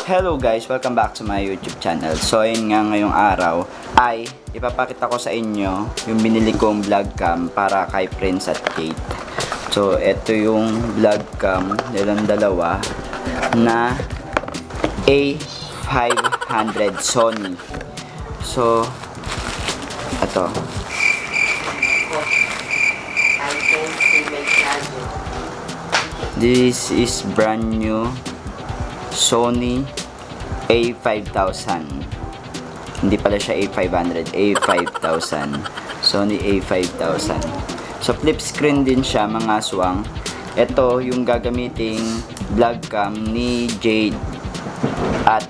Hello guys, welcome back to my YouTube channel. So ayun nga, ngayong araw ay ipapakita ko sa inyo yung binili kong vlog cam para kay Prince at Kate. So ito yung vlog cam nilang dalawa na A500 Sony. So ito. This is brand new Sony A5000. Hindi pala siya A500, A5000. Sony A5000. So flip screen din siya mga aswang. Ito yung gagamiting vlog cam ni Jade at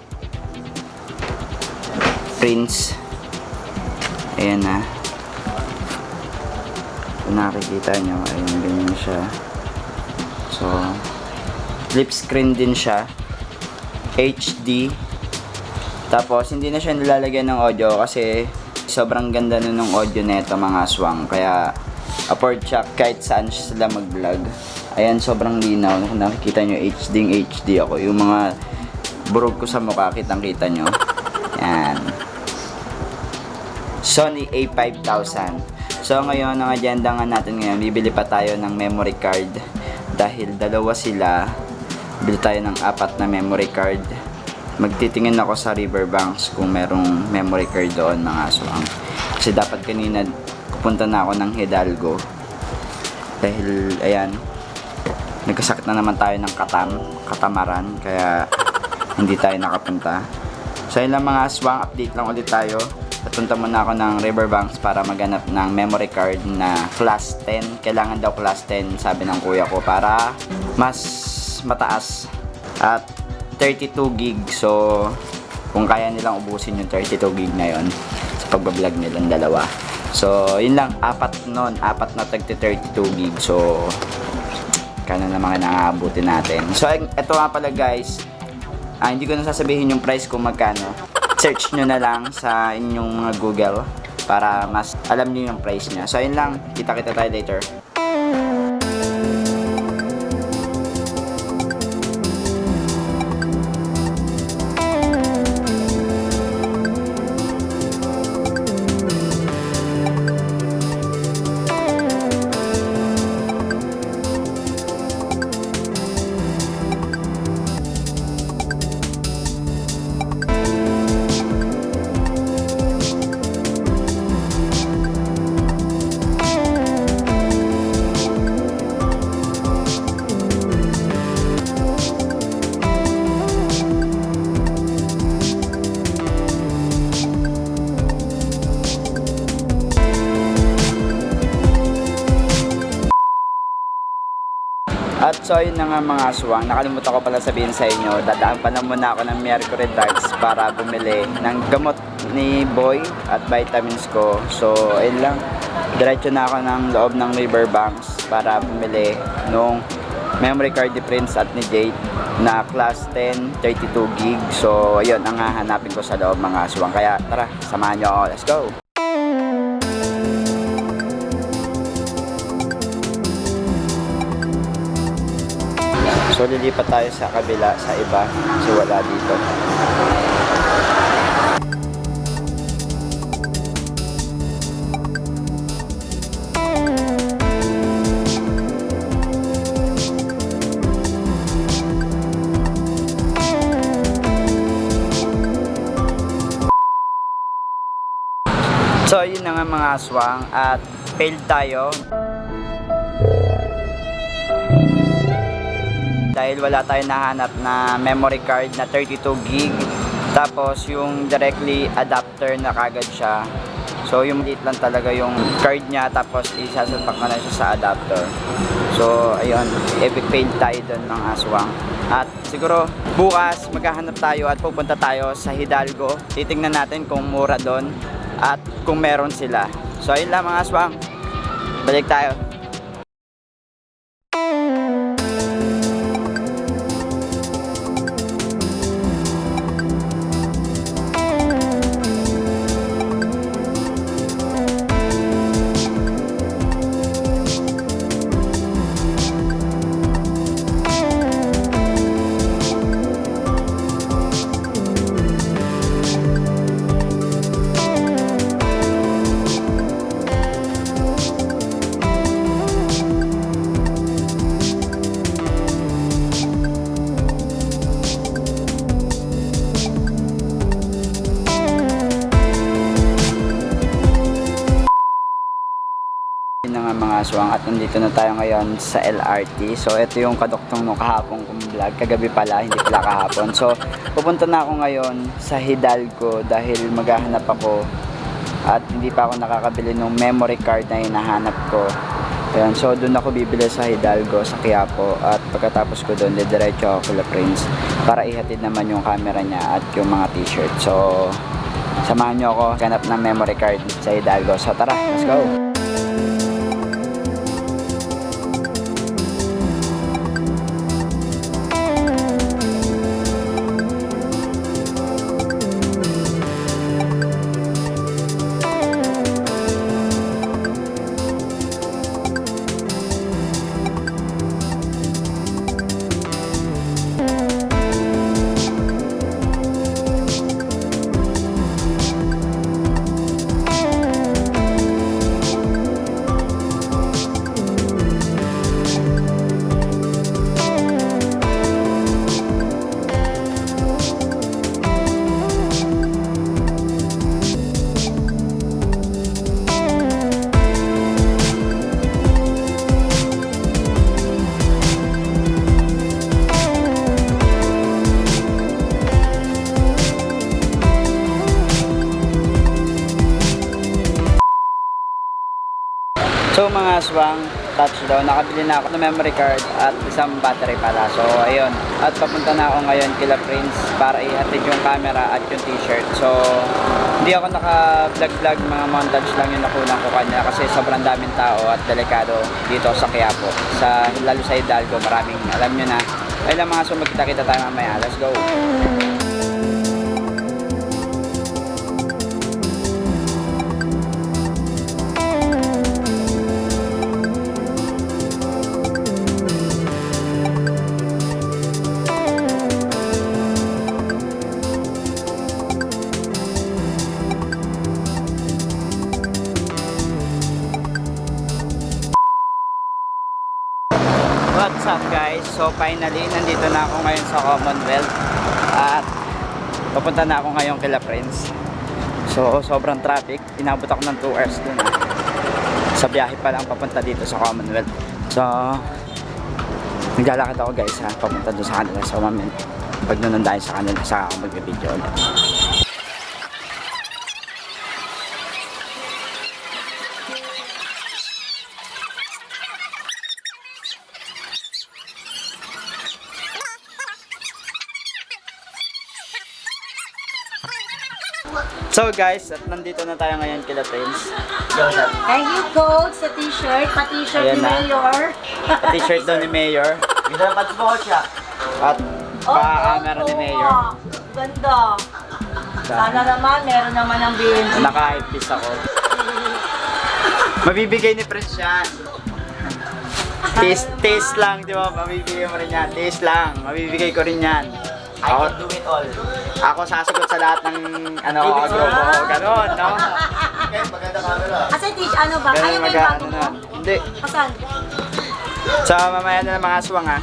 Prince. Ayan na. Kung nakikita nyo, ayun, ganyan siya. So flip screen din siya, HD. Tapos hindi na siya nilalagyan ng audio kasi sobrang ganda nun ng audio nito mga aswang. Kaya afford siya kahit saan sila mag-vlog. Ayan, sobrang linaw. Kung nakikita nyo, HD ako. Yung mga burog ko sa mukha, kitang-kita nyo. Ayan. Sony A5000. So ngayon, ang agenda nga natin ngayon, bibili pa tayo ng memory card. Dahil dalawa sila, bili tayo ng 4 na memory card. Magtitingin ako sa Riverbanks kung merong memory card doon mga aswang. Kasi dapat kanina pupunta na ako ng Hidalgo. Dahil ayan, nagkasakit na naman tayo ng katamaran. Kaya hindi tayo nakapunta. So yun lang mga aswang, update lang ulit tayo. Patunta muna ako ng Riverbanks para maghanap ng memory card na class 10. Kailangan daw class 10, sabi ng kuya ko, para mas mataas. At 32 gig. So, kung kaya nilang ubusin yung 32 gig na yon sa pagbablog nilang dalawa. So, yun lang. 4 na tagti 32 gig. So, kano na mga nangabutin natin. So, ito nga pala guys. Hindi ko na sasabihin yung price kung magkano. Search nyo na lang sa inyong mga Google para mas alam nyo yung price nya. So, yun lang. Kita-kita tayo later. At so yun na nga mga aswang, nakalimutan ko pala sabihin sa inyo, dadaan pa na muna ako ng Mercury Drugs para bumili ng gamot ni Boy at vitamins ko. So ayun lang, diretso na ako ng loob ng Riverbanks para bumili nung memory card ni Prince at ni Jade na class 10, 32 gig. So ayun ang hahanapin ko sa loob mga aswang. Kaya tara, samahan nyo ako, let's go! So lilipat tayo sa kabila, sa iba, kasi wala dito. So yun na nga mga aswang, at failed tayo. Dahil wala tayong nahanap na memory card na 32 gig. Tapos yung directly adapter na kagad siya. So yung maliit lang talaga yung card niya, tapos isasalpak na lang siya sa adapter. So ayun, epic fail tayo dun mga aswang. At siguro bukas maghahanap tayo at pupunta tayo sa Hidalgo. Titingnan natin kung mura doon at kung meron sila. So ayun lang mga aswang, balik tayo. mga aswang at nandito na tayo ngayon sa LRT. So ito yung kaduktong nung kahapon kong vlog, kagabi pala, hindi pala kahapon. So pupunta na ako ngayon sa Hidalgo dahil maghahanap ako at hindi pa ako nakakabili ng memory card na hinahanap ko. Ayan, so doon ako bibili sa Hidalgo, sa Quiapo, at pagkatapos ko doon, didiretso ako kila Prince para ihatid naman yung camera niya at yung mga t-shirt. So samahan nyo ako ganap ng memory card sa Hidalgo. So tara, let's go! So mga aswang, touchdown, nakabili na ako ng memory card at isang battery pala. So ayun, at papunta na ako ngayon kila Prince para ihatid yung camera at yung t-shirt. So hindi ako naka-vlog, mga montage lang yung nakulang ko kanya kasi sobrang daming tao at delikado dito sa Quiapo. Lalo sa Hidalgo, maraming alam nyo na. Ayun lang mga aswang, magkita-kita tayo mamaya. Let's go! What's up guys? So finally, nandito na ako ngayon sa Commonwealth at papunta na ako ngayon kila Prince. So sobrang traffic, inabot ako ng 2 hours dun sa biyahe pa lang papunta dito sa Commonwealth. So naglalakad ako guys papunta doon sa kanila. So pag nunundahin sa kanila, saka ako mag-video ulit. So guys, at nandito na tayo ngayon kila Prince. Thank you, Coach, sa t-shirt. Pa-t-shirt Ayan ni na. Mayor. T-shirt daw ni Mayor. At pa-camera ni Mayor. Ganda. Sana naman, meron naman ang BNG. Naka-hypebeast ako. Mabibigay ni Prince yan. Taste lang, di ba? Mabibigay mo rin yan. Taste lang. Mabibigay ko rin yan. I can do it all. Ako sasagot sa lahat ng grupo ko. Ganon, no? Maganda camera. Kasi ano ba? Ganon Ayaw mo yung bago ano mo? na. Hindi. Pasan? So mamaya na lang mga aswang ha.